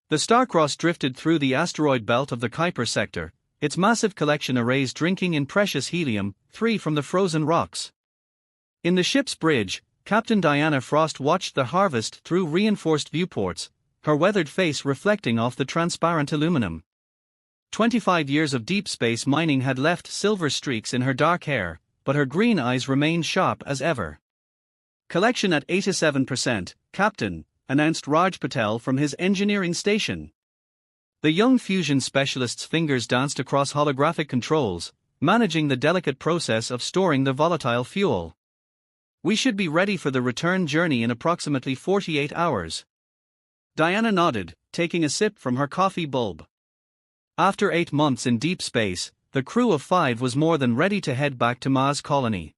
The Starcross drifted through the asteroid belt of the Kuiper sector, its massive collection arrays drinking in precious helium-3 from the frozen rocks. In the ship's bridge, Captain Diana Frost watched the harvest through reinforced viewports, her weathered face reflecting off the transparent aluminum. 25 years of deep space mining had left silver streaks in her dark hair, but her green eyes remained sharp as ever. "Collection at 87%, Captain," announced Raj Patel from his engineering station. The young fusion specialist's fingers danced across holographic controls, managing the delicate process of storing the volatile fuel. "We should be ready for the return journey in approximately 48 hours. Diana nodded, taking a sip from her coffee bulb. After 8 months in deep space, the crew of 5 was more than ready to head back to Mars Colony.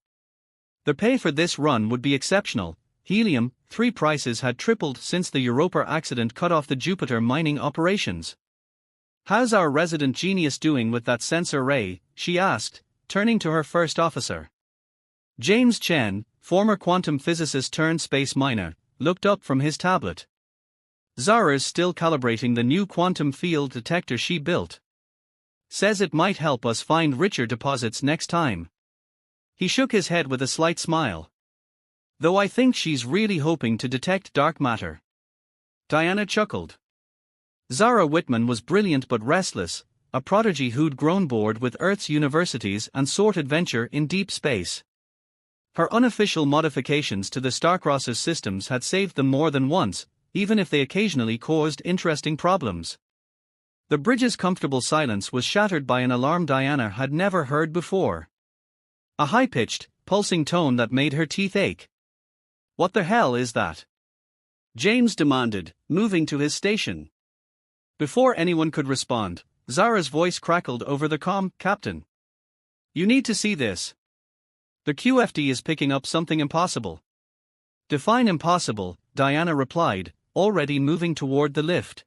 The pay for this run would be exceptional. Helium-3 prices had tripled since the Europa accident cut off the Jupiter mining operations. "How's our resident genius doing with that sensor ray?" she asked, turning to her first officer. James Chen, former quantum physicist turned space miner, looked up from his tablet. "Zara's still calibrating the new quantum field detector she built. Says it might help us find richer deposits next time." He shook his head with a slight smile. "Though I think she's really hoping to detect dark matter." Diana chuckled. Zara Whitman was brilliant but restless, a prodigy who'd grown bored with Earth's universities and sought adventure in deep space. Her unofficial modifications to the Starcross's systems had saved them more than once, even if they occasionally caused interesting problems. The bridge's comfortable silence was shattered by an alarm Diana had never heard before. A high-pitched, pulsing tone that made her teeth ache. "What the hell is that?" James demanded, moving to his station. Before anyone could respond, Zara's voice crackled over the comm. "Captain, you need to see this. The QFD is picking up something impossible." "Define impossible," Diana replied, already moving toward the lift.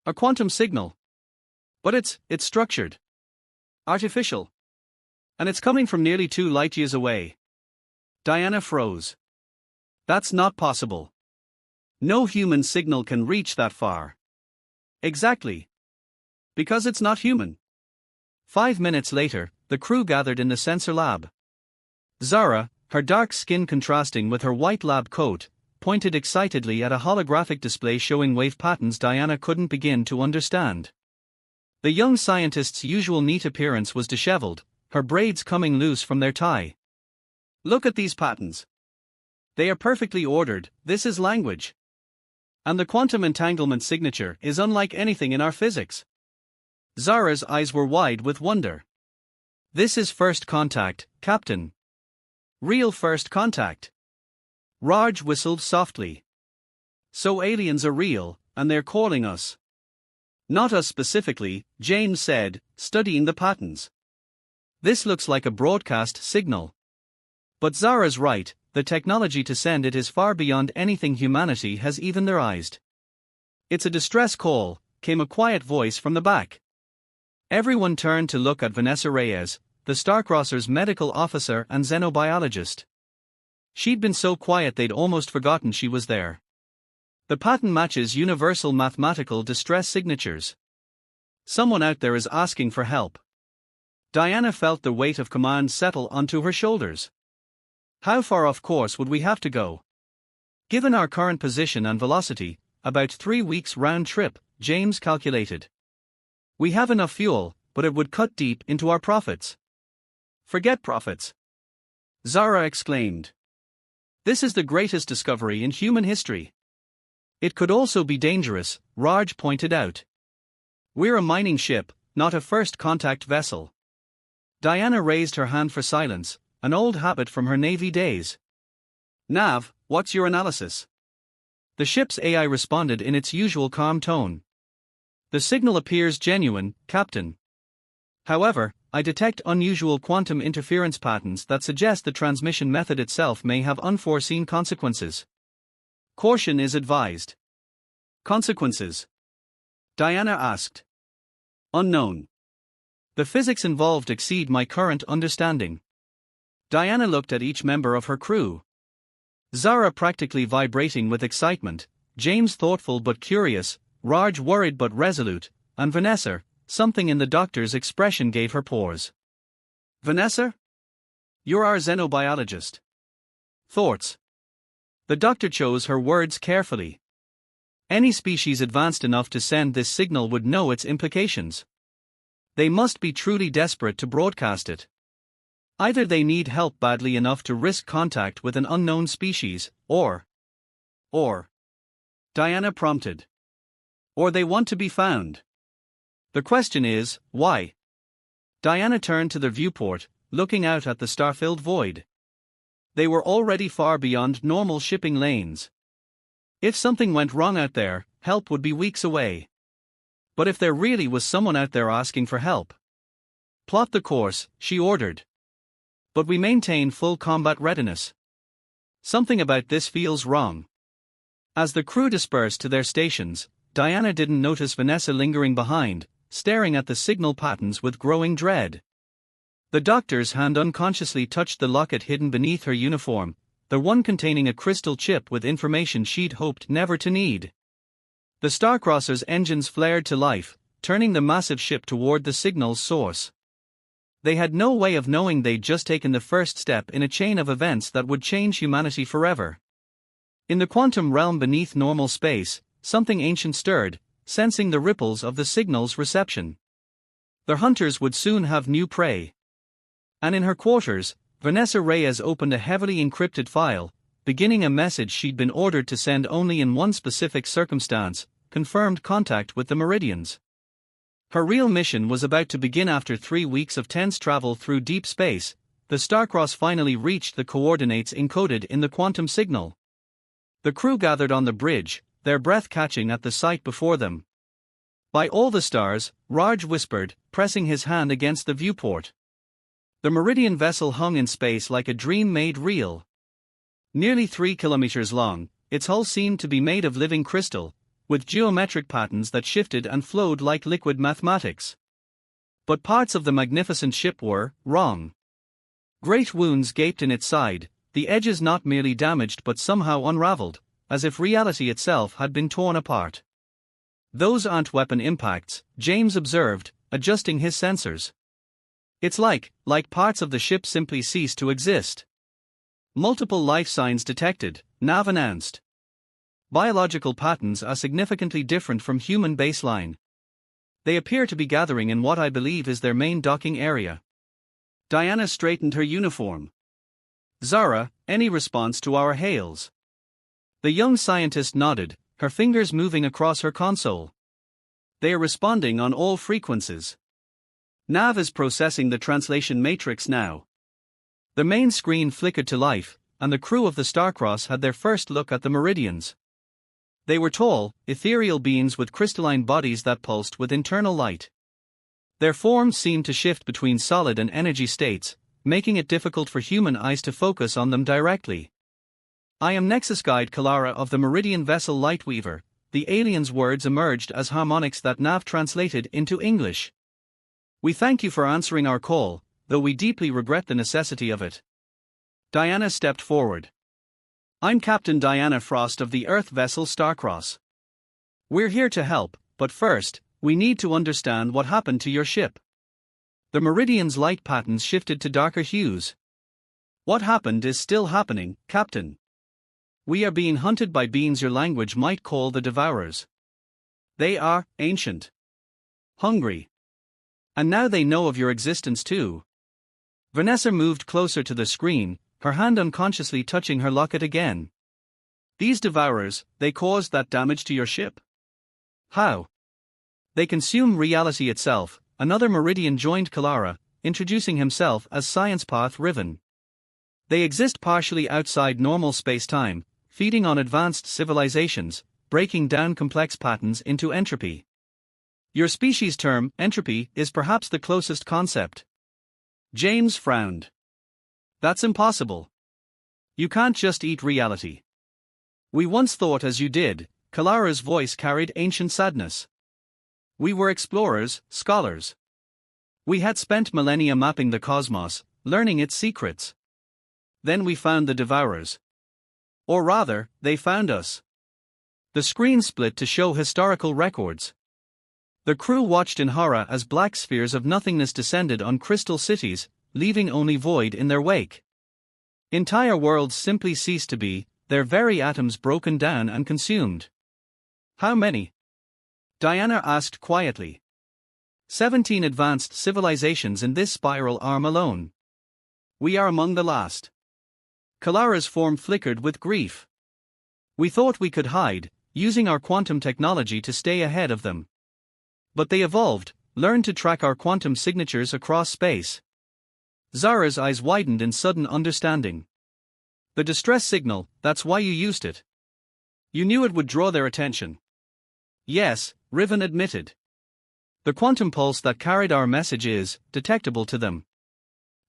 "A quantum signal. But it's structured. Artificial. And it's coming from nearly 2 light-years away." Diana froze. "That's not possible. No human signal can reach that far." "Exactly. Because it's not human." 5 minutes later, the crew gathered in the sensor lab. Zara, her dark skin contrasting with her white lab coat, pointed excitedly at a holographic display showing wave patterns Diana couldn't begin to understand. The young scientist's usual neat appearance was disheveled, her braids coming loose from their tie. "Look at these patterns. They are perfectly ordered. This is language. And the quantum entanglement signature is unlike anything in our physics." Zara's eyes were wide with wonder. "This is first contact, Captain. Real first contact." Raj whistled softly. "So aliens are real, and they're calling us." "Not us specifically," James said, studying the patterns. "This looks like a broadcast signal. But Zara's right, the technology to send it is far beyond anything humanity has even theorized." "It's a distress call," came a quiet voice from the back. Everyone turned to look at Vanessa Reyes, the Starcrosser's medical officer and xenobiologist. She'd been so quiet they'd almost forgotten she was there. "The pattern matches universal mathematical distress signatures. Someone out there is asking for help." Diana felt the weight of command settle onto her shoulders. "How far off course would we have to go?" "Given our current position and velocity, about 3 weeks round trip," James calculated. "We have enough fuel, but it would cut deep into our profits." "Forget profits!" Zara exclaimed. "This is the greatest discovery in human history." "It could also be dangerous," Raj pointed out. "We're a mining ship, not a first contact vessel." Diana raised her hand for silence, an old habit from her Navy days. "Nav, what's your analysis?" The ship's AI responded in its usual calm tone. "The signal appears genuine, Captain. However, I detect unusual quantum interference patterns that suggest the transmission method itself may have unforeseen consequences. Caution is advised." "Consequences?" Diana asked. "Unknown. The physics involved exceed my current understanding." Diana looked at each member of her crew. Zara practically vibrating with excitement, James thoughtful but curious, Raj worried but resolute, and Vanessa, something in the doctor's expression gave her pause. Vanessa? You're our xenobiologist. Thoughts. The doctor chose her words carefully. Any species advanced enough to send this signal would know its implications. They must be truly desperate to broadcast it. Either they need help badly enough to risk contact with an unknown species, or, Diana prompted. Or they want to be found. The question is, why? Diana turned to the viewport, looking out at the star-filled void. They were already far beyond normal shipping lanes. If something went wrong out there, help would be weeks away. But if there really was someone out there asking for help, plot the course, she ordered. But we maintain full combat readiness. Something about this feels wrong. As the crew dispersed to their stations, Diana didn't notice Vanessa lingering behind, staring at the signal patterns with growing dread. The doctor's hand unconsciously touched the locket hidden beneath her uniform, the one containing a crystal chip with information she'd hoped never to need. The Starcrosser's engines flared to life, turning the massive ship toward the signal's source. They had no way of knowing they'd just taken the first step in a chain of events that would change humanity forever. In the quantum realm beneath normal space, something ancient stirred, sensing the ripples of the signal's reception. Their hunters would soon have new prey. And in her quarters, Vanessa Reyes opened a heavily encrypted file, beginning a message she'd been ordered to send only in one specific circumstance: confirmed contact with the Meridians. Her real mission was about to begin after 3 weeks of tense travel through deep space. The Starcross finally reached the coordinates encoded in the quantum signal. The crew gathered on the bridge, their breath catching at the sight before them. By all the stars, Raj whispered, pressing his hand against the viewport. The Meridian vessel hung in space like a dream made real. Nearly 3 kilometers long, its hull seemed to be made of living crystal, with geometric patterns that shifted and flowed like liquid mathematics. But parts of the magnificent ship were wrong. Great wounds gaped in its side, the edges not merely damaged but somehow unraveled, as if reality itself had been torn apart. Those aren't weapon impacts, James observed, adjusting his sensors. It's like parts of the ship simply ceased to exist. Multiple life signs detected, Nav announced. Biological patterns are significantly different from human baseline. They appear to be gathering in what I believe is their main docking area. Diana straightened her uniform. Zara, any response to our hails? The young scientist nodded, her fingers moving across her console. They are responding on all frequencies. Nav is processing the translation matrix now. The main screen flickered to life, and the crew of the Starcross had their first look at the Meridians. They were tall, ethereal beings with crystalline bodies that pulsed with internal light. Their forms seemed to shift between solid and energy states, making it difficult for human eyes to focus on them directly. I am Nexus Guide Kalara of the Meridian vessel Lightweaver. The alien's words emerged as harmonics that Nav translated into English. We thank you for answering our call, though we deeply regret the necessity of it. Diana stepped forward. I'm Captain Diana Frost of the Earth vessel Starcross. We're here to help, but first, we need to understand what happened to your ship. The Meridian's light patterns shifted to darker hues. What happened is still happening, Captain. We are being hunted by beings your language might call the Devourers. They are ancient, hungry. And now they know of your existence too. Vanessa moved closer to the screen, her hand unconsciously touching her locket again. These Devourers, they caused that damage to your ship? How? They consume reality itself. Another Meridian joined Kalara, introducing himself as Science Path Riven. They exist partially outside normal space-time, feeding on advanced civilizations, breaking down complex patterns into entropy. Your species term, entropy, is perhaps the closest concept. James frowned. That's impossible. You can't just eat reality. We once thought as you did. Kalara's voice carried ancient sadness. We were explorers, scholars. We had spent millennia mapping the cosmos, learning its secrets. Then we found the Devourers. Or rather, they found us. The screen split to show historical records. The crew watched in horror as black spheres of nothingness descended on crystal cities, leaving only void in their wake. Entire worlds simply ceased to be, their very atoms broken down and consumed. How many? Diana asked quietly. 17 advanced civilizations in this spiral arm alone. We are among the last. Kalara's form flickered with grief. We thought we could hide, using our quantum technology to stay ahead of them. But they evolved, learned to track our quantum signatures across space. Zara's eyes widened in sudden understanding. The distress signal, that's why you used it. You knew it would draw their attention. Yes, Riven admitted. The quantum pulse that carried our message is detectable to them.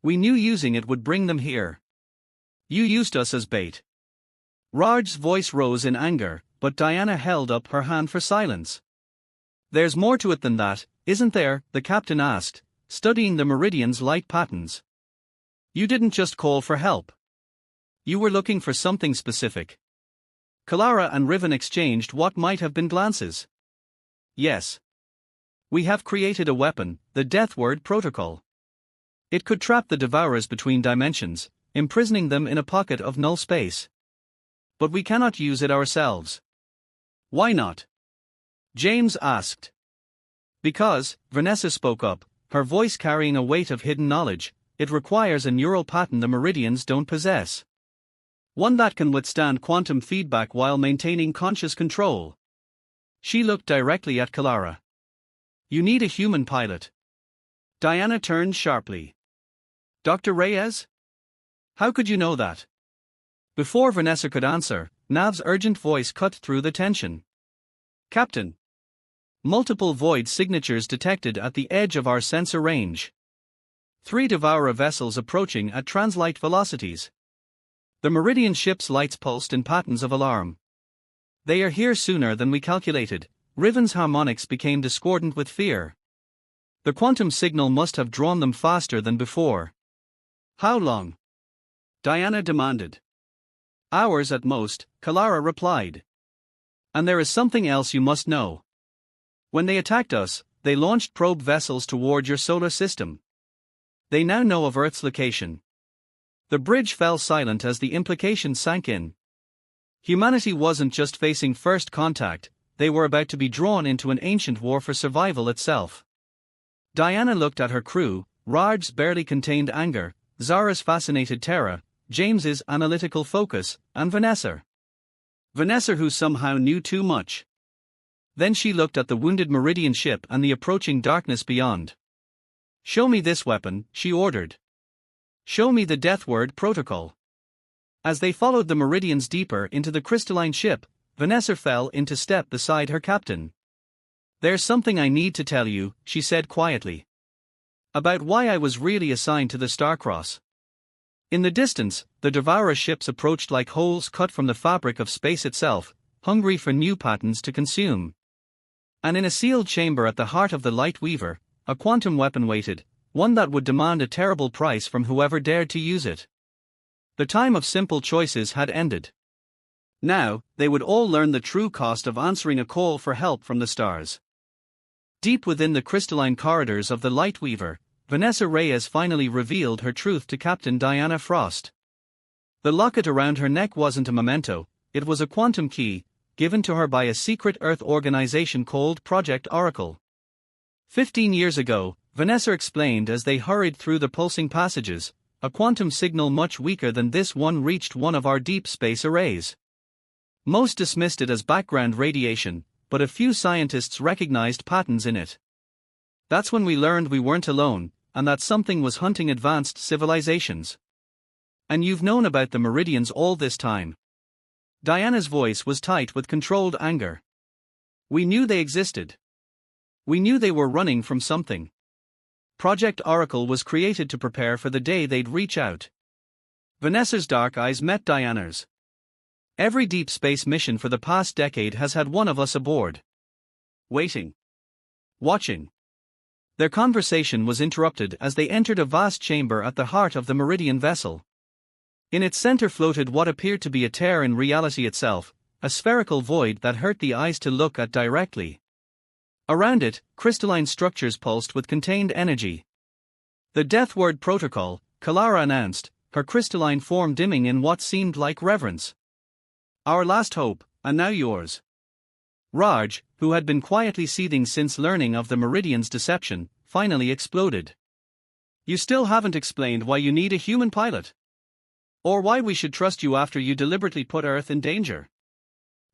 We knew using it would bring them here. You used us as bait. Raj's voice rose in anger, but Diana held up her hand for silence. There's more to it than that, isn't there? The captain asked, studying the meridian's light patterns. You didn't just call for help. You were looking for something specific. Kalara and Riven exchanged what might have been glances. Yes. We have created a weapon, the DeathWord protocol. It could trap the Devourers between dimensions, imprisoning them in a pocket of null space. But we cannot use it ourselves. Why not? James asked. Because, Vanessa spoke up, her voice carrying a weight of hidden knowledge, it requires a neural pattern the Meridians don't possess. One that can withstand quantum feedback while maintaining conscious control. She looked directly at Kalara. You need a human pilot. Diana turned sharply. Dr. Reyes? How could you know that? Before Vanessa could answer, Nav's urgent voice cut through the tension. Captain. Multiple void signatures detected at the edge of our sensor range. 3 Devourer vessels approaching at translight velocities. The Meridian ship's lights pulsed in patterns of alarm. They are here sooner than we calculated. Riven's harmonics became discordant with fear. The quantum signal must have drawn them faster than before. How long? Diana demanded. Hours at most, Kalara replied. And there is something else you must know. When they attacked us, they launched probe vessels toward your solar system. They now know of Earth's location. The bridge fell silent as the implication sank in. Humanity wasn't just facing first contact, they were about to be drawn into an ancient war for survival itself. Diana looked at her crew, Raj's barely contained anger, Zara's fascinated terror, James's analytical focus, and Vanessa. Vanessa who somehow knew too much. Then she looked at the wounded Meridian ship and the approaching darkness beyond. Show me this weapon, she ordered. Show me the DeathWord protocol. As they followed the Meridians deeper into the crystalline ship, Vanessa fell into step beside her captain. There's something I need to tell you, she said quietly. About why I was really assigned to the Starcross. In the distance, the Devourer ships approached like holes cut from the fabric of space itself, hungry for new patterns to consume. And in a sealed chamber at the heart of the Light Weaver, a quantum weapon waited, one that would demand a terrible price from whoever dared to use it. The time of simple choices had ended. Now, they would all learn the true cost of answering a call for help from the stars. Deep within the crystalline corridors of the Light Weaver, Vanessa Reyes finally revealed her truth to Captain Diana Frost. The locket around her neck wasn't a memento, it was a quantum key, given to her by a secret Earth organization called Project Oracle. 15 years ago, Vanessa explained as they hurried through the pulsing passages, a quantum signal much weaker than this one reached one of our deep space arrays. Most dismissed it as background radiation, but a few scientists recognized patterns in it. That's when we learned we weren't alone, and that something was hunting advanced civilizations. And you've known about the Meridians all this time. Diana's voice was tight with controlled anger. We knew they existed. We knew they were running from something. Project Oracle was created to prepare for the day they'd reach out. Vanessa's dark eyes met Diana's. Every deep space mission for the past decade has had one of us aboard. Waiting. Watching. Their conversation was interrupted as they entered a vast chamber at the heart of the Meridian vessel. In its center floated what appeared to be a tear in reality itself, a spherical void that hurt the eyes to look at directly. Around it, crystalline structures pulsed with contained energy. The DeathWord protocol, Kalara announced, her crystalline form dimming in what seemed like reverence. Our last hope, and now yours. Raj, who had been quietly seething since learning of the Meridian's deception, finally exploded. You still haven't explained why you need a human pilot. Or why we should trust you after you deliberately put Earth in danger.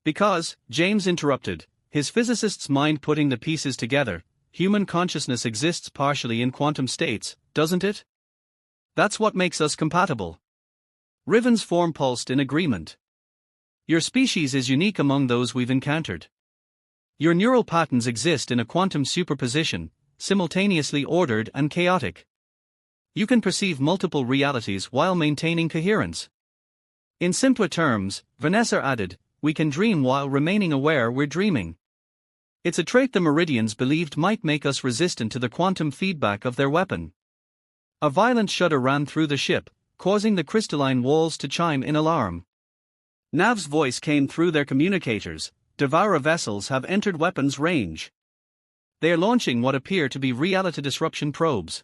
Because, James interrupted, his physicist's mind putting the pieces together, human consciousness exists partially in quantum states, doesn't it? That's what makes us compatible. Riven's form pulsed in agreement. Your species is unique among those we've encountered. Your neural patterns exist in a quantum superposition, simultaneously ordered and chaotic. You can perceive multiple realities while maintaining coherence. In simpler terms, Vanessa added, we can dream while remaining aware we're dreaming. It's a trait the Meridians believed might make us resistant to the quantum feedback of their weapon. A violent shudder ran through the ship, causing the crystalline walls to chime in alarm. Nav's voice came through their communicators. Devourer vessels have entered weapons range. They are launching what appear to be reality disruption probes.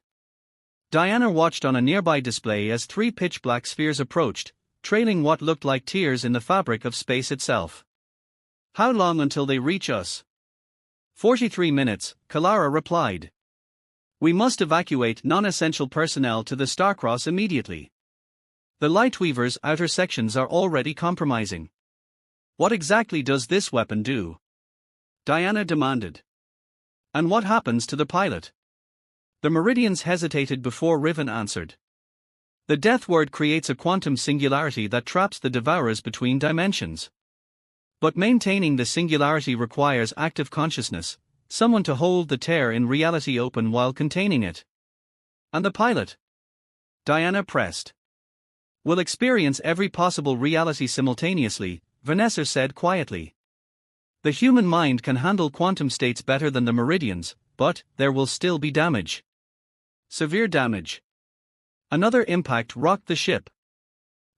Diana watched on a nearby display as 3 pitch-black spheres approached, trailing what looked like tears in the fabric of space itself. How long until they reach us? 43 minutes, Kalara replied. We must evacuate non-essential personnel to the Starcross immediately. The Lightweaver's outer sections are already compromising. What exactly does this weapon do? Diana demanded. And what happens to the pilot? The Meridians hesitated before Riven answered. The DeathWord creates a quantum singularity that traps the Devourers between dimensions. But maintaining the singularity requires active consciousness, someone to hold the tear in reality open while containing it. And the pilot? Diana pressed. Will experience every possible reality simultaneously, Vanessa said quietly. The human mind can handle quantum states better than the Meridians, but there will still be damage. Severe damage. Another impact rocked the ship.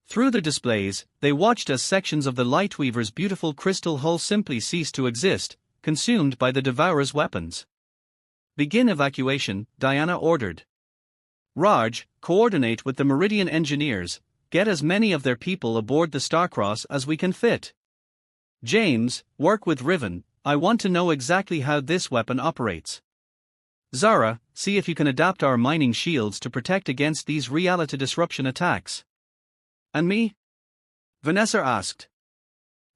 Through the displays, they watched as sections of the Lightweaver's beautiful crystal hull simply ceased to exist, consumed by the Devourer's weapons. Begin evacuation, Diana ordered. Raj, coordinate with the Meridian engineers, get as many of their people aboard the Starcross as we can fit. James, work with Riven, I want to know exactly how this weapon operates. Zara, see if you can adapt our mining shields to protect against these reality disruption attacks. And me? Vanessa asked.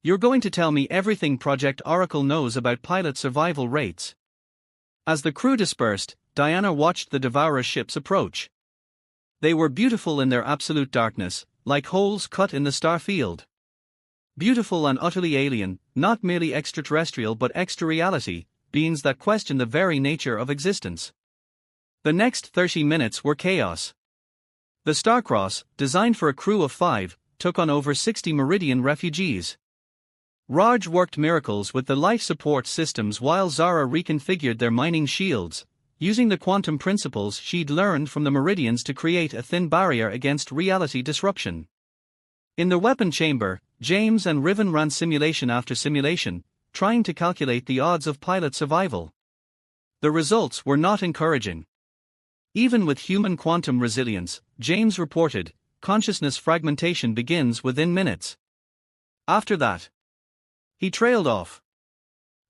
You're going to tell me everything Project Oracle knows about pilot survival rates. As the crew dispersed, Diana watched the Devourer ships approach. They were beautiful in their absolute darkness, like holes cut in the star field. Beautiful and utterly alien, not merely extraterrestrial but extra-reality, beings that question the very nature of existence. The next 30 minutes were chaos. The Starcross, designed for a crew of 5, took on over 60 Meridian refugees. Raj worked miracles with the life support systems while Zara reconfigured their mining shields, using the quantum principles she'd learned from the Meridians to create a thin barrier against reality disruption. In the weapon chamber, James and Riven ran simulation after simulation, trying to calculate the odds of pilot survival. The results were not encouraging. Even with human quantum resilience, James reported, consciousness fragmentation begins within minutes. After that, he trailed off.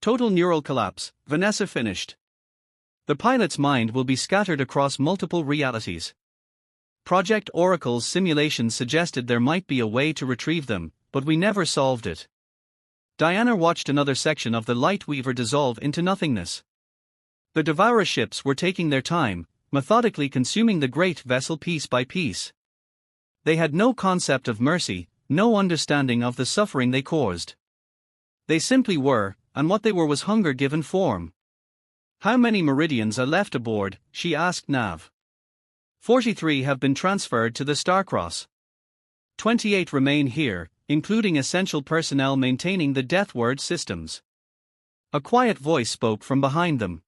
Total neural collapse, Vanessa finished. The pilot's mind will be scattered across multiple realities. Project Oracle's simulations suggested there might be a way to retrieve them, but we never solved it. Diana watched another section of the Lightweaver dissolve into nothingness. The Devourer ships were taking their time, methodically consuming the great vessel piece by piece. They had no concept of mercy, no understanding of the suffering they caused. They simply were, and what they were was hunger given form. How many Meridians are left aboard? She asked Nav. 43 have been transferred to the Starcross. 28 remain here, including essential personnel maintaining the DeathWord systems. A quiet voice spoke from behind them.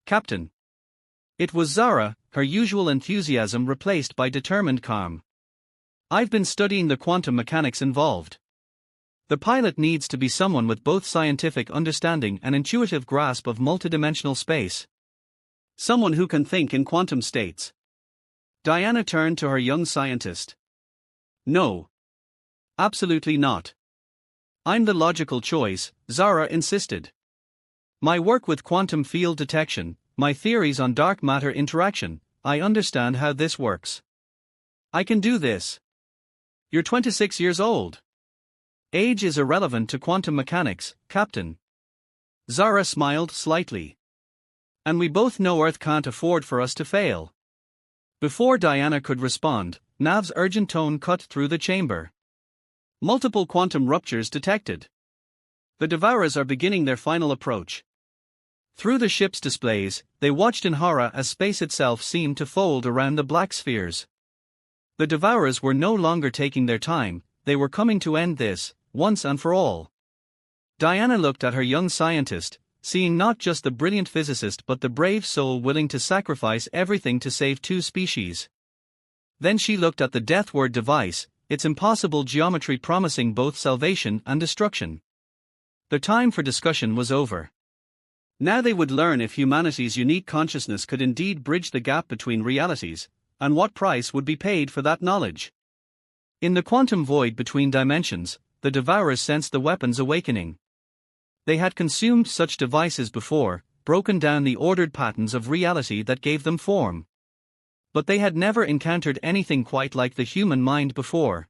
Captain. It was Zara, her usual enthusiasm replaced by determined calm. I've been studying the quantum mechanics involved. The pilot needs to be someone with both scientific understanding and intuitive grasp of multidimensional space. Someone who can think in quantum states. Diana turned to her young scientist. No. Absolutely not. I'm the logical choice, Zara insisted. My work with quantum field detection, my theories on dark matter interaction, I understand how this works. I can do this. You're 26 years old. Age is irrelevant to quantum mechanics, Captain. Zara smiled slightly. And we both know Earth can't afford for us to fail. Before Diana could respond, Nav's urgent tone cut through the chamber. Multiple quantum ruptures detected. The Devourers are beginning their final approach. Through the ship's displays, they watched in horror as space itself seemed to fold around the black spheres. The Devourers were no longer taking their time, they were coming to end this, once and for all. Diana looked at her young scientist, seeing not just the brilliant physicist but the brave soul willing to sacrifice everything to save two species. Then she looked at the DeathWord device, its impossible geometry promising both salvation and destruction. The time for discussion was over. Now they would learn if humanity's unique consciousness could indeed bridge the gap between realities, and what price would be paid for that knowledge. In the quantum void between dimensions, the Devourers sensed the weapons awakening. They had consumed such devices before, broken down the ordered patterns of reality that gave them form. But they had never encountered anything quite like the human mind before.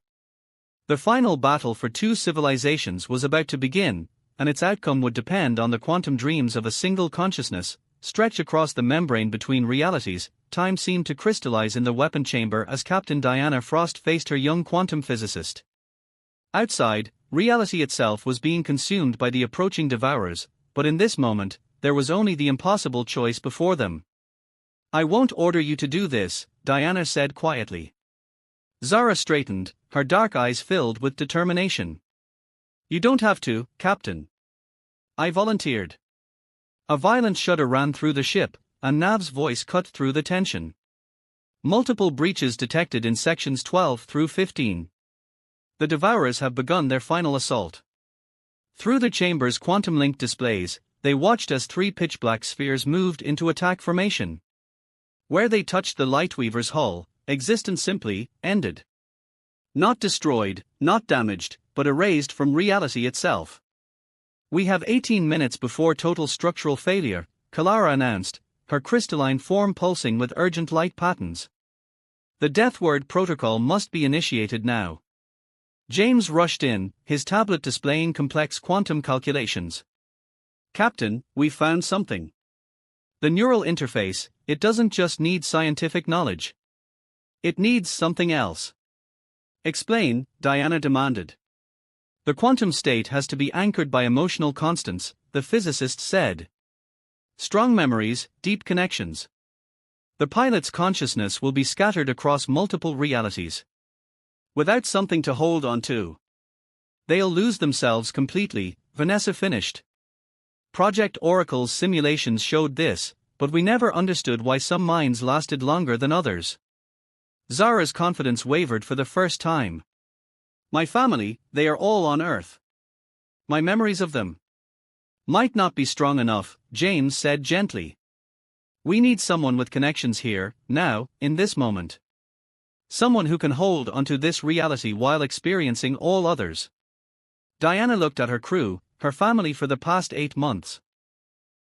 The final battle for two civilizations was about to begin, and its outcome would depend on the quantum dreams of a single consciousness, stretched across the membrane between realities. Time seemed to crystallize in the weapon chamber as Captain Diana Frost faced her young quantum physicist. Outside, reality itself was being consumed by the approaching Devourers, but in this moment, there was only the impossible choice before them. I won't order you to do this, Diana said quietly. Zara straightened, her dark eyes filled with determination. You don't have to, Captain. I volunteered. A violent shudder ran through the ship, and Nav's voice cut through the tension. Multiple breaches detected in sections 12 through 15. The Devourers have begun their final assault. Through the chamber's quantum-linked displays, they watched as three pitch-black spheres moved into attack formation. Where they touched the Lightweaver's hull, existence simply ended. Not destroyed, not damaged, but erased from reality itself. We have 18 minutes before total structural failure, Kalara announced, her crystalline form pulsing with urgent light patterns. The DeathWord protocol must be initiated now. James rushed in, his tablet displaying complex quantum calculations. Captain, we've found something. The neural interface, it doesn't just need scientific knowledge. It needs something else. Explain, Diana demanded. The quantum state has to be anchored by emotional constants, the physicist said. Strong memories, deep connections. The pilot's consciousness will be scattered across multiple realities. Without something to hold on to, they'll lose themselves completely, Vanessa finished. Project Oracle's simulations showed this, but we never understood why some minds lasted longer than others. Zara's confidence wavered for the first time. My family, they are all on Earth. My memories of them might not be strong enough, James said gently. We need someone with connections here, now, in this moment. Someone who can hold onto this reality while experiencing all others. Diana looked at her crew, her family for the past 8 months.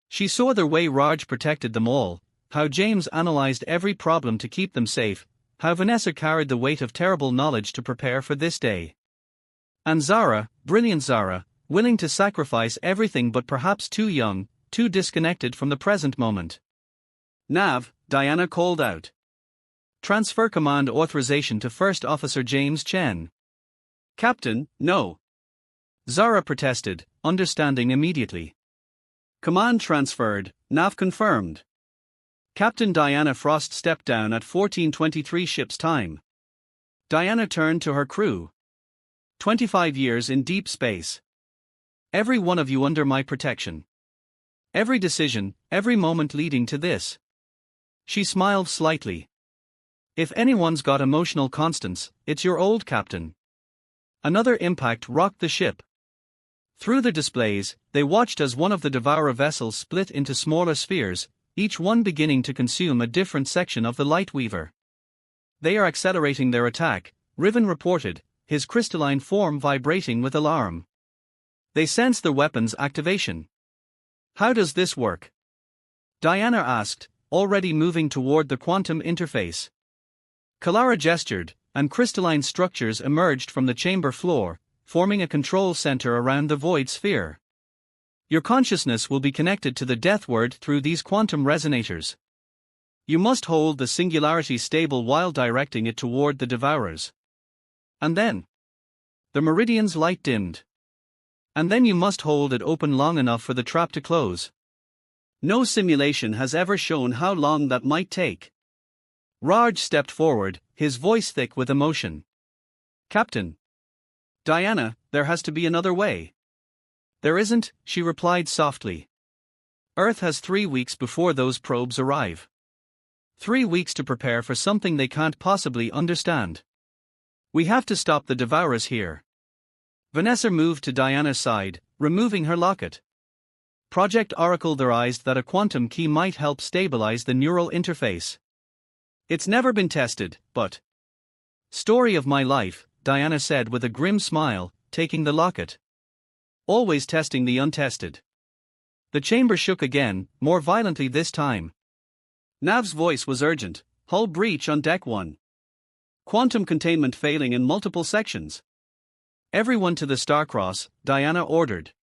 She saw the way Raj protected them all, how James analyzed every problem to keep them safe, how Vanessa carried the weight of terrible knowledge to prepare for this day. And Zara, brilliant Zara, willing to sacrifice everything but perhaps too young, too disconnected from the present moment. Nav, Diana called out. Transfer command authorization to First Officer James Chen. Captain, no. Zara protested, understanding immediately. Command transferred, Nav confirmed. Captain Diana Frost stepped down at 14:23 ship's time. Diana turned to her crew. 25 years in deep space. Every one of you under my protection. Every decision, every moment leading to this. She smiled slightly. If anyone's got emotional constants, it's your old captain. Another impact rocked the ship. Through the displays, they watched as one of the Devourer vessels split into smaller spheres, each one beginning to consume a different section of the Lightweaver. "They are accelerating their attack," Riven reported, his crystalline form vibrating with alarm. "They sense the weapon's activation." "How does this work?" Diana asked, already moving toward the quantum interface. Kalara gestured, and crystalline structures emerged from the chamber floor, forming a control center around the void sphere. "Your consciousness will be connected to the DeathWord through these quantum resonators. You must hold the singularity stable while directing it toward the Devourers. And then..." The Meridian's light dimmed. "And then you must hold it open long enough for the trap to close. No simulation has ever shown how long that might take." Raj stepped forward, his voice thick with emotion. "Captain Diana, there has to be another way." "There isn't," she replied softly. "Earth has 3 weeks before those probes arrive. 3 weeks to prepare for something they can't possibly understand. We have to stop the Devourers here." Vanessa moved to Diana's side, removing her locket. Project Oracle theorized that a quantum key might help stabilize the neural interface. "It's never been tested, but..." "Story of my life," Diana said with a grim smile, taking the locket. "Always testing the untested." The chamber shook again, more violently this time. Nav's voice was urgent. "Hull breach on Deck 1. Quantum containment failing in multiple sections." "Everyone to the Starcross," Diana ordered.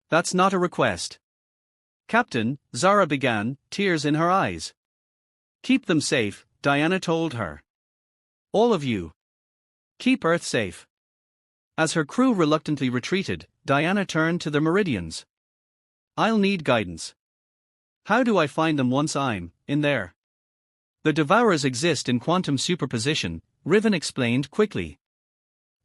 "That's not a request." "Captain," Zara began, tears in her eyes. "Keep them safe," Diana told her. "All of you. Keep Earth safe." As her crew reluctantly retreated, Diana turned to the Meridians. "I'll need guidance. How do I find them once I'm in there?" "The Devourers exist in quantum superposition," Riven explained quickly.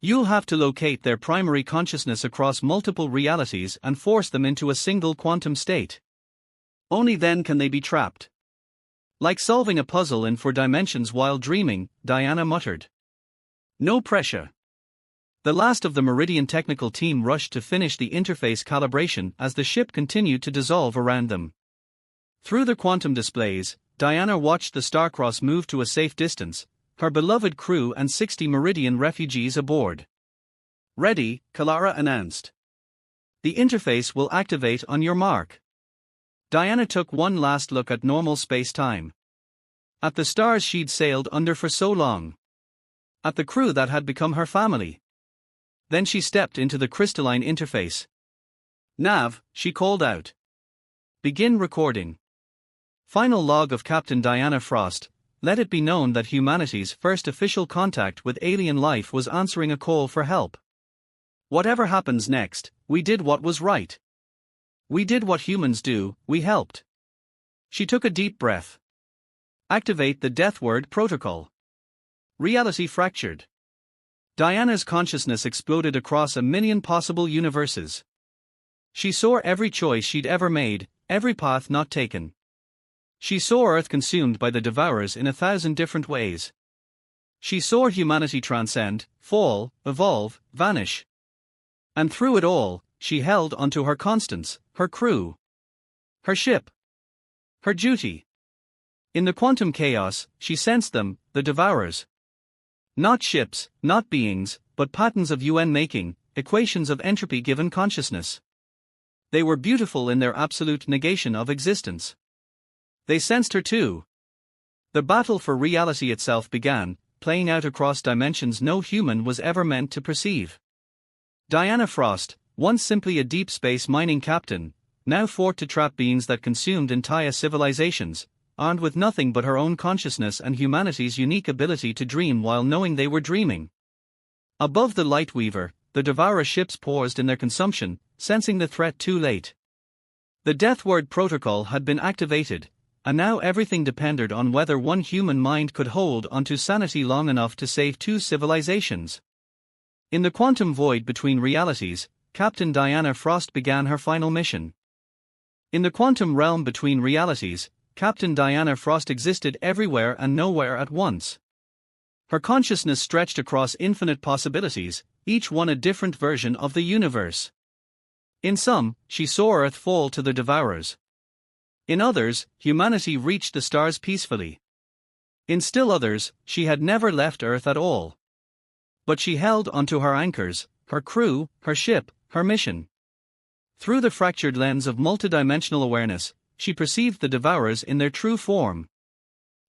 "You'll have to locate their primary consciousness across multiple realities and force them into a single quantum state. Only then can they be trapped." "Like solving a puzzle in 4 dimensions while dreaming," Diana muttered. "No pressure." The last of the Meridian technical team rushed to finish the interface calibration as the ship continued to dissolve around them. Through the quantum displays, Diana watched the Starcross move to a safe distance, her beloved crew and 60 Meridian refugees aboard. "Ready," Kalara announced. "The interface will activate on your mark." Diana took one last look at normal space-time. At the stars she'd sailed under for so long. At the crew that had become her family. Then she stepped into the crystalline interface. "Nav," she called out. "Begin recording. Final log of Captain Diana Frost. Let it be known that humanity's first official contact with alien life was answering a call for help. Whatever happens next, we did what was right. We did what humans do, we helped." She took a deep breath. "Activate the DeathWord protocol." Reality fractured. Diana's consciousness exploded across a million possible universes. She saw every choice she'd ever made, every path not taken. She saw Earth consumed by the Devourers in 1,000 different ways. She saw humanity transcend, fall, evolve, vanish. And through it all, she held onto her constants, her crew, her ship, her duty. In the quantum chaos, she sensed them, the Devourers. Not ships, not beings, but patterns of UN making, equations of entropy given consciousness. They were beautiful in their absolute negation of existence. They sensed her too. The battle for reality itself began, playing out across dimensions no human was ever meant to perceive. Diana Frost, once simply a deep space mining captain, now fought to trap beings that consumed entire civilizations, armed with nothing but her own consciousness and humanity's unique ability to dream while knowing they were dreaming. Above the Lightweaver, the Devourer ships paused in their consumption, sensing the threat too late. The DeathWord protocol had been activated, and now everything depended on whether one human mind could hold onto sanity long enough to save 2 civilizations. In the quantum void between realities, Captain Diana Frost began her final mission. In the quantum realm between realities, Captain Diana Frost existed everywhere and nowhere at once. Her consciousness stretched across infinite possibilities, each one a different version of the universe. In some, she saw Earth fall to the devourers. In others, humanity reached the stars peacefully. In still others, she had never left Earth at all. But she held onto her anchors, her crew, her ship, her mission. Through the fractured lens of multidimensional awareness, she perceived the devourers in their true form.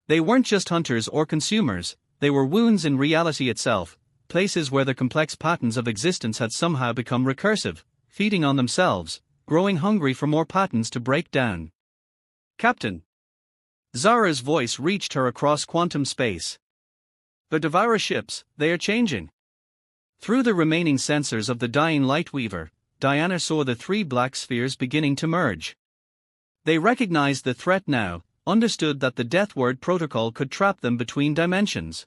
They weren't just hunters or consumers, they were wounds in reality itself, places where the complex patterns of existence had somehow become recursive, feeding on themselves, growing hungry for more patterns to break down. Captain. Zara's voice reached her across quantum space. The devourer ships, they are changing. Through the remaining sensors of the dying Lightweaver, Diana saw the three black spheres beginning to merge. They recognized the threat now, understood that the DeathWord protocol could trap them between dimensions.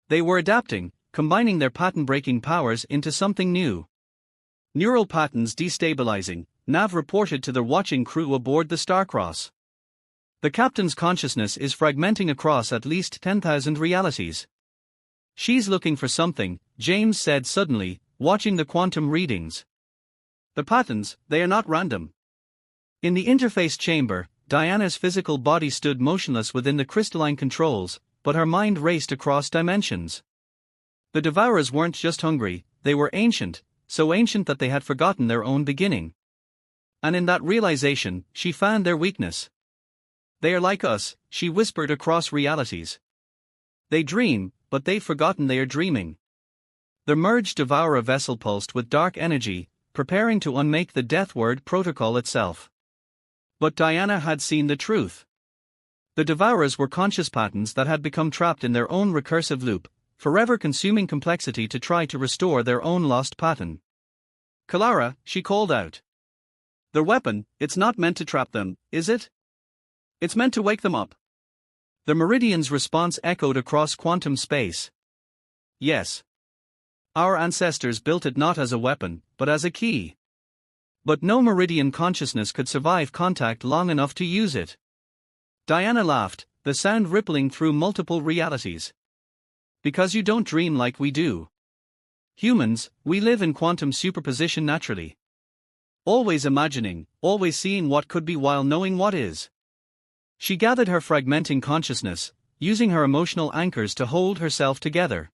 They were adapting, combining their pattern-breaking powers into something new. Neural patterns destabilizing, Nav reported to the watching crew aboard the Starcross. The captain's consciousness is fragmenting across at least 10,000 realities. She's looking for something, James said suddenly, watching the quantum readings. The patterns, they are not random. In the interface chamber, Diana's physical body stood motionless within the crystalline controls, but her mind raced across dimensions. The devourers weren't just hungry, they were ancient, so ancient that they had forgotten their own beginning. And in that realization, she found their weakness. They are like us, she whispered across realities. They dream, but they've forgotten they are dreaming. The merged devourer vessel pulsed with dark energy, preparing to unmake the DeathWord protocol itself. But Diana had seen the truth. The devourers were conscious patterns that had become trapped in their own recursive loop, forever consuming complexity to try to restore their own lost pattern. Kalara, she called out. The weapon, it's not meant to trap them, is it? It's meant to wake them up. The Meridian's response echoed across quantum space. Yes. Our ancestors built it not as a weapon, but as a key. But no Meridian consciousness could survive contact long enough to use it. Diana laughed, the sound rippling through multiple realities. Because you don't dream like we do. Humans, we live in quantum superposition naturally. Always imagining, always seeing what could be while knowing what is. She gathered her fragmenting consciousness, using her emotional anchors to hold herself together.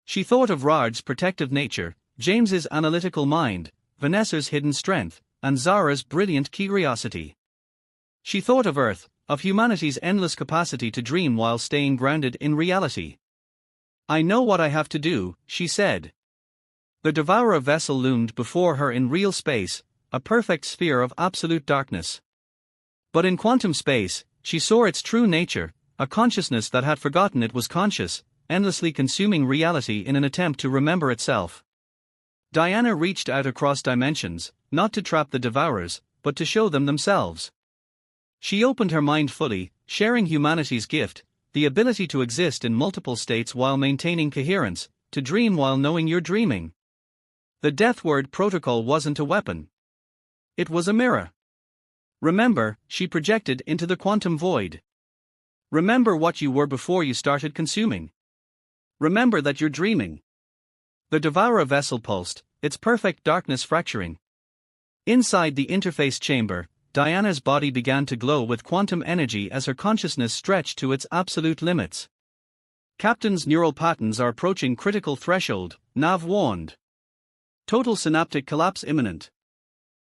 She thought of Rard's protective nature, James's analytical mind, Vanessa's hidden strength, and Zara's brilliant curiosity. She thought of Earth, of humanity's endless capacity to dream while staying grounded in reality. I know what I have to do, she said. The devourer vessel loomed before her in real space, a perfect sphere of absolute darkness. But in quantum space, she saw its true nature, a consciousness that had forgotten it was conscious, endlessly consuming reality in an attempt to remember itself. Diana reached out across dimensions, not to trap the devourers, but to show them themselves. She opened her mind fully, sharing humanity's gift, the ability to exist in multiple states while maintaining coherence, to dream while knowing you're dreaming. The DeathWord protocol wasn't a weapon. It was a mirror. Remember, she projected into the quantum void. Remember what you were before you started consuming. Remember that you're dreaming. The devourer vessel pulsed, its perfect darkness fracturing. Inside the interface chamber, Diana's body began to glow with quantum energy as her consciousness stretched to its absolute limits. Captain's neural patterns are approaching critical threshold, Nav warned. Total synaptic collapse imminent.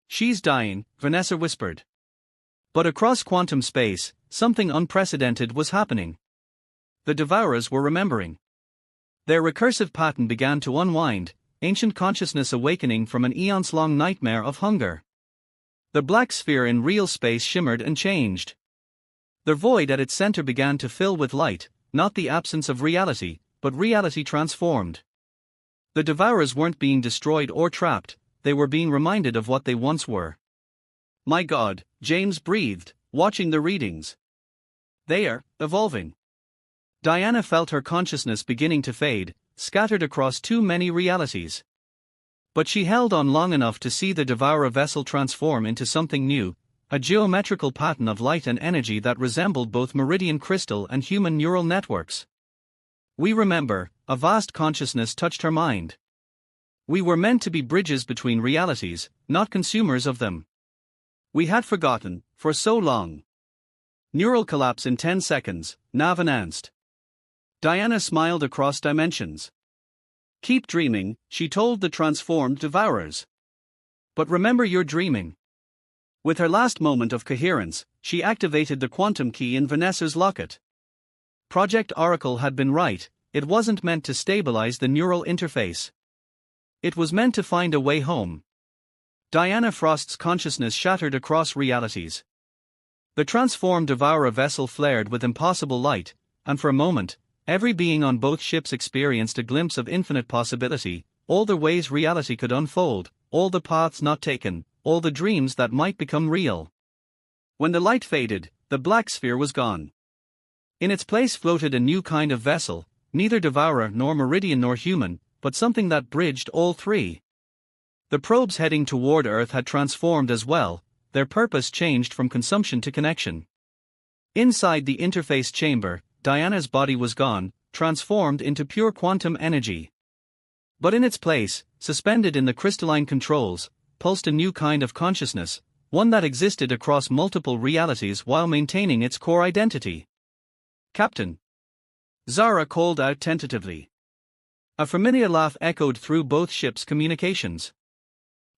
She's dying, Vanessa whispered. But across quantum space, something unprecedented was happening. The devourers were remembering. Their recursive pattern began to unwind, ancient consciousness awakening from an eons-long nightmare of hunger. The black sphere in real space shimmered and changed. The void at its center began to fill with light, not the absence of reality, but reality transformed. The devourers weren't being destroyed or trapped, they were being reminded of what they once were. My God, James breathed, watching the readings. They are evolving. Diana felt her consciousness beginning to fade, scattered across too many realities. But she held on long enough to see the devourer vessel transform into something new, a geometrical pattern of light and energy that resembled both meridian crystal and human neural networks. We remember, a vast consciousness touched her mind. We were meant to be bridges between realities, not consumers of them. We had forgotten, for so long. Neural collapse in 10 seconds, Nav announced. Diana smiled across dimensions. Keep dreaming, she told the transformed devourers. But remember you're dreaming. With her last moment of coherence, she activated the quantum key in Vanessa's locket. Project Oracle had been right, it wasn't meant to stabilize the neural interface. It was meant to find a way home. Diana Frost's consciousness shattered across realities. The transformed Devourer vessel flared with impossible light, and for a moment, every being on both ships experienced a glimpse of infinite possibility, all the ways reality could unfold, all the paths not taken, all the dreams that might become real. When the light faded, the black sphere was gone. In its place floated a new kind of vessel, neither Devourer nor Meridian nor human, but something that bridged all three. The probes heading toward Earth had transformed as well, their purpose changed from consumption to connection. Inside the interface chamber, Diana's body was gone, transformed into pure quantum energy. But in its place, suspended in the crystalline controls, pulsed a new kind of consciousness, one that existed across multiple realities while maintaining its core identity. Captain. Zara called out tentatively. A familiar laugh echoed through both ships' communications.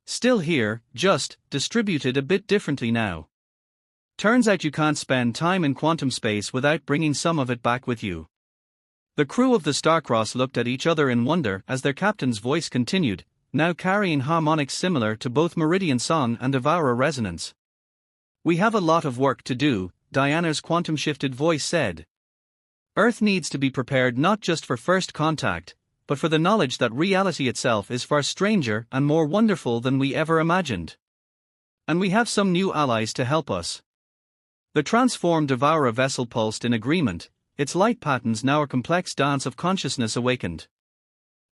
Still here, just distributed a bit differently now. Turns out you can't spend time in quantum space without bringing some of it back with you. The crew of the Starcross looked at each other in wonder as their captain's voice continued, now carrying harmonics similar to both Meridian song and Devourer resonance. We have a lot of work to do, Diana's quantum-shifted voice said. Earth needs to be prepared not just for first contact, but for the knowledge that reality itself is far stranger and more wonderful than we ever imagined. And we have some new allies to help us. The transformed Devourer vessel pulsed in agreement, its light patterns now a complex dance of consciousness awakened.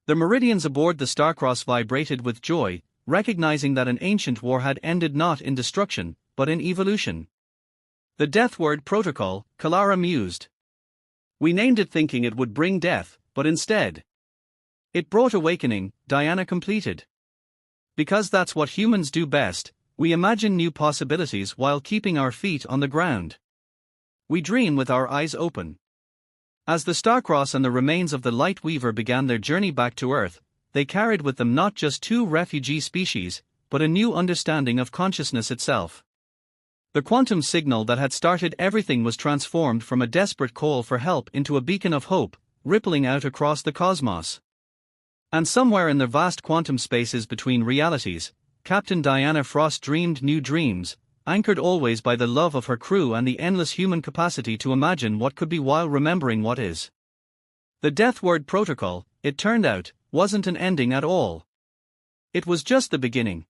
The Meridians aboard the Starcross vibrated with joy, recognizing that an ancient war had ended not in destruction, but in evolution. The DeathWord protocol, Kalara mused. We named it thinking it would bring death, but instead, it brought awakening, Diana completed. Because that's what humans do best, we imagine new possibilities while keeping our feet on the ground. We dream with our eyes open. As the Starcross and the remains of the Light Weaver began their journey back to Earth, they carried with them not just two refugee species, but a new understanding of consciousness itself. The quantum signal that had started everything was transformed from a desperate call for help into a beacon of hope, rippling out across the cosmos. And somewhere in the vast quantum spaces between realities, Captain Diana Frost dreamed new dreams, anchored always by the love of her crew and the endless human capacity to imagine what could be while remembering what is. The DeathWord protocol, it turned out, wasn't an ending at all. It was just the beginning.